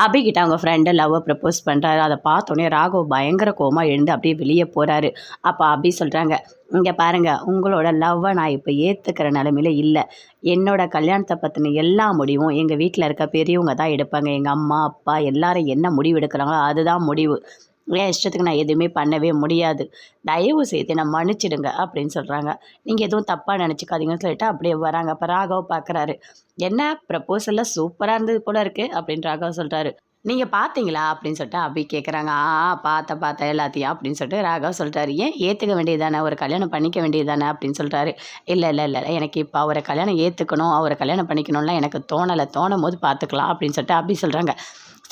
அபிகிட்ட அவங்க ஃப்ரெண்டு லவ்வை ப்ரப்போஸ் பண்ணுறாரு. அதை பார்த்தோன்னே ராகவ் பயங்கர கோவமா எழுந்து அப்படியே வெளியே போகிறாரு. அப்போ அபி சொல்கிறாங்க, இங்கே பாருங்கள், உங்களோட லவ்வை நான் இப்போ ஏற்றுக்கிற நிலமையில இல்லை. என்னோட கல்யாணத்தை பற்றின எல்லா முடிவும் எங்கள் வீட்டில் இருக்க பெரியவங்க தான் எடுப்பாங்க. எங்கள் அம்மா அப்பா எல்லாரும் என்ன முடிவு எடுக்கிறாங்களோ அதுதான் முடிவு. என் இஷ்டத்துக்கு நான் எதுவுமே பண்ணவே முடியாது. தயவு செய்து என்னை மன்னிச்சிடுங்க அப்படின்னு சொல்கிறாங்க. நீங்கள் எதுவும் தப்பாக நினச்சிக்காதீங்கன்னு சொல்லிட்டு அப்படியே வராங்க. அப்போ ராகவ் பார்க்குறாரு. என்ன ப்ரப்போசல்லாம் சூப்பராக இருந்தது போல இருக்குது அப்படின்னு ராகவ் சொல்கிறாரு. நீங்கள் பார்த்தீங்களா அப்படின்னு சொல்லிட்டு அபி கேட்குறாங்க. பார்த்தேன் எல்லாத்தையும் அப்படின்னு சொல்லிட்டு ராகவ் சொல்கிறாரு. ஏன் ஏற்றுக்க வேண்டியது தானே, ஒரு கல்யாணம் பண்ணிக்க வேண்டியது தானே அப்படின்னு சொல்கிறாரு. இல்லை எனக்கு இப்போ அவரை கல்யாணம் ஏற்றுக்கணும், அவரை கல்யாணம் பண்ணிக்கணும்லாம் எனக்கு தோணலை. தோணும் போது பார்த்துக்கலாம் அப்படின்னு சொல்லிட்டு அபி சொல்கிறாங்க.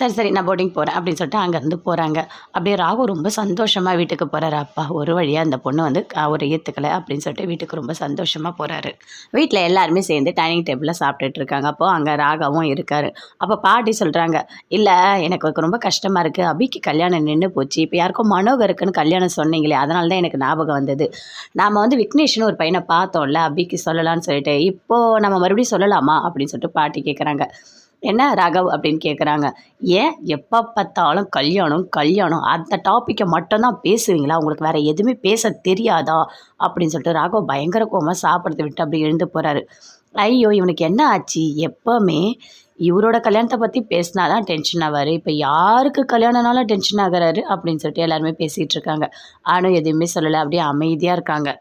சரி நான் போர்டிங் போகிறேன் அப்படின்னு சொல்லிட்டு அங்கேருந்து போகிறாங்க. அப்படியே ராகு ரொம்ப சந்தோஷமாக வீட்டுக்கு போகிறாரு. அப்பா ஒரு வழியாக அந்த பொண்ணு வந்து அவர் ஏற்றுக்கலை அப்படின்னு சொல்லிட்டு வீட்டுக்கு ரொம்ப சந்தோஷமாக போகிறாரு. வீட்டில் எல்லாருமே சேர்ந்து டைனிங் டேபிளில் சாப்பிட்டுட்டு இருக்காங்க. அப்போது அங்கே ராகவும் இருக்கார். அப்போ பாட்டி சொல்கிறாங்க, இல்லை எனக்கு ரொம்ப கஷ்டமாக இருக்குது, அபிக்கு கல்யாணம் நின்று போச்சு. இப்போ யாருக்கும் மனோகருக்குன்னு கல்யாணம் சொன்னீங்களே, அதனால தான் எனக்கு ஞாபகம் வந்தது. நாம் வந்து விக்னேஷ்னு ஒரு பையனை பார்த்தோம்ல, அபிக்கு சொல்லலான்னு சொல்லிட்டு, இப்போது நம்ம மறுபடியும் சொல்லலாமா அப்படின்னு சொல்லிட்டு பாட்டி கேட்குறாங்க. என்ன ராகவ் அப்படின்னு கேட்குறாங்க. ஏன் எப்போ பார்த்தாலும் கல்யாணம் அந்த டாப்பிக்கை மட்டும்தான் பேசுவீங்களா, உங்களுக்கு வேறு எதுவுமே பேச தெரியாதா அப்படின்னு சொல்லிட்டு ராகவ் பயங்கர கோவமாக சாப்பிட்றத விட்டு அப்படி எழுந்து போகிறாரு. ஐயோ இவனுக்கு என்ன ஆச்சு, எப்போவுமே இவரோட கல்யாணத்தை பற்றி பேசினா தான் டென்ஷன் ஆவார், இப்போ யாருக்கு கல்யாணம்னாலும் டென்ஷன் ஆகிறாரு அப்படின்னு சொல்லிட்டு எல்லாருமே பேசிகிட்டு இருக்காங்க. ஆனால் எதுவுமே சொல்லலை, அப்படியே அமைதியாக இருக்காங்க.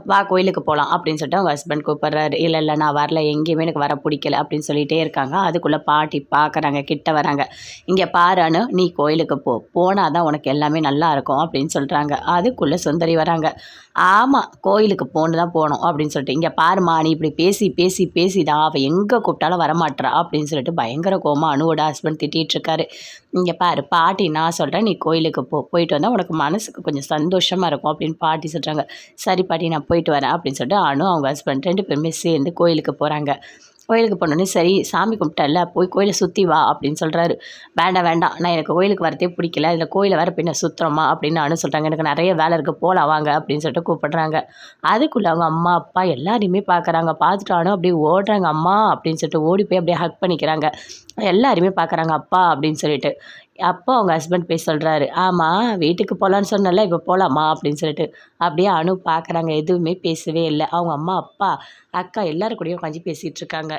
வா கோயிலுக்கு போகலாம் அப்படின்னு சொல்லிட்டு அவங்க ஹஸ்பண்ட் கூப்பிட்றாரு. இல்லை நான் வரல, எங்கேயுமே எனக்கு வர பிடிக்கல அப்படின்னு சொல்லிகிட்டே இருக்காங்க. அதுக்குள்ளே பாட்டி பார்க்குறாங்க, கிட்ட வராங்க. இங்கே பாரு நீ கோயிலுக்கு போனால் தான் உனக்கு எல்லாமே நல்லா இருக்கும் அப்படின்னு சொல்கிறாங்க. அதுக்குள்ளே சுந்தரி வராங்க. ஆமாம் கோயிலுக்கு தான் போகணும் அப்படின்னு சொல்லிட்டு, இங்கே பாருமா நீ இப்படி பேசிதான் அவள் எங்கே கூப்பிட்டாலும் வரமாட்றா அப்படின்னு சொல்லிட்டு பயங்கர கோவமாக அனுவோட ஹஸ்பண்ட் திட்டிகிட்ருக்காரு. இங்கே பாரு பாட்டி, நான் சொல்கிறேன் நீ கோயிலுக்கு போயிட்டு வந்தால் உனக்கு மனசுக்கு கொஞ்சம் சந்தோஷமாக இருக்கும் அப்படின்னு பாட்டி சொல்கிறாங்க. சரி பாட்டி நான் போயிட்டு வரேன் அப்படின்னு சொல்லிட்டு அவங்க ஹஸ்பண்ட் 2 பேருமே சேர்ந்து கோயிலுக்கு போகிறாங்க. கோயிலுக்கு போனோடனே சரி சாமி கும்பிட்டல, போய் கோயிலை சுற்றி வா அப்படின்னு சொல்கிறாரு. வேண்டாம் நான் எனக்கு கோயிலுக்கு வரதே பிடிக்கல, இதில் கோயிலை வேறு பின்ன சுற்றுறோமா அப்படின்னு சொல்கிறாங்க. எனக்கு நிறைய வேலை இருக்குது போகலாம் வாங்க அப்படின்னு சொல்லிட்டு கூப்பிட்றாங்க. அதுக்குள்ளே அவங்க அம்மா அப்பா எல்லாரையுமே பார்க்குறாங்க. பார்த்துட்டானோ அப்படியே ஓடுறாங்க. அம்மா அப்படின்னு சொல்லிட்டு ஓடி போய் அப்படியே ஹக் பண்ணிக்கிறாங்க. எல்லாருமே பார்க்குறாங்க அப்பா அப்படின்னு சொல்லிட்டு. அப்போ அவங்க ஹஸ்பண்ட் போய் சொல்கிறாரு, ஆமாம் வீட்டுக்கு போகலான்னு சொன்னல, இப்போ போகலாமா அப்படின்னு சொல்லிட்டு. அப்படியே பார்க்குறாங்க, எதுவுமே பேசவே இல்லை. அவங்க அம்மா அப்பா அக்கா எல்லோரும் கூடயும் உட்காந்து பேசிகிட்டு இருக்காங்க.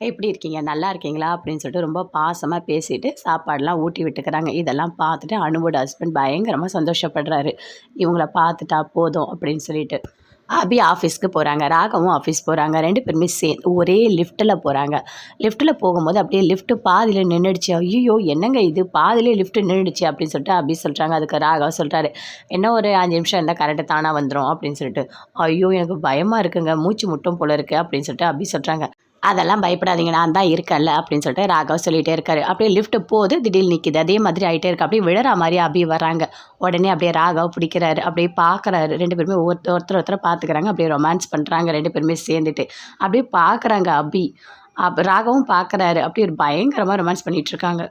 எப்படி இருக்கீங்க, நல்லா இருக்கீங்களா அப்படின்னு சொல்லிட்டு ரொம்ப பாசமாக பேசிட்டு சாப்பாடெலாம் ஊட்டி விட்டுக்கிறாங்க. இதெல்லாம் பார்த்துட்டு அனுவோட ஹஸ்பண்ட் பயங்கரமாக சந்தோஷப்படுறாரு. இவங்கள பார்த்துட்டா போதும் அப்படின்னு சொல்லிட்டு. அபி ஆஃபீஸ்க்கு போகிறாங்க, ராகவும் ஆஃபீஸ் போகிறாங்க. 2 பேருமே சேர்ந்து ஒரே லிஃப்ட்டில் போகிறாங்க. லிஃப்ட்டில் போகும்போது அப்படியே லிஃப்ட்டு பாதியில் நின்றுடுச்சு. ஐயோ என்னங்க இது, பாதியிலே லிஃப்ட்டு நின்றுடுச்சு அப்படின்னு சொல்லிட்டு அபி சொல்கிறாங்க. அதுக்கு ராகவ் சொல்கிறாரு, என்ன ஒரு 5 நிமிஷம் இருந்தால் கரெக்டாக தானாக வந்துடும் அப்படின்னு சொல்லிட்டு. ஐயோ எனக்கு பயமாக இருக்குங்க, மூச்சு முட்டும் போல இருக்குது அப்படின்னு சொல்லிட்டு அபி சொல்கிறாங்க. அதெல்லாம் பயப்படாதீங்க, நான் தான் இருக்கேன்ல அப்படின்னு சொல்லிட்டு ராகவ் சொல்லிகிட்டே இருக்காரு. அப்படியே லிஃப்ட்டு போகுது, திடீர்னு நிற்கிது, அதே மாதிரி ஆகிட்டே இருக்குது. அப்படியே விழற மாதிரி அபி வராங்க. உடனே அப்படியே ராகவ் பிடிக்கிறாரு, அப்படியே பார்க்குறாரு. 2 பேருமே ஒருத்தரை பார்த்துக்கிறாங்க. அப்படியே ரொமான்ஸ் பண்ணுறாங்க 2 பேருமே சேர்ந்துட்டு. அப்படியே பார்க்குறாங்க அபி. ராகவும் பார்க்குறாரு. அப்படியே பயங்கரமாக ரொமான்ஸ் பண்ணிகிட்ருக்காங்க.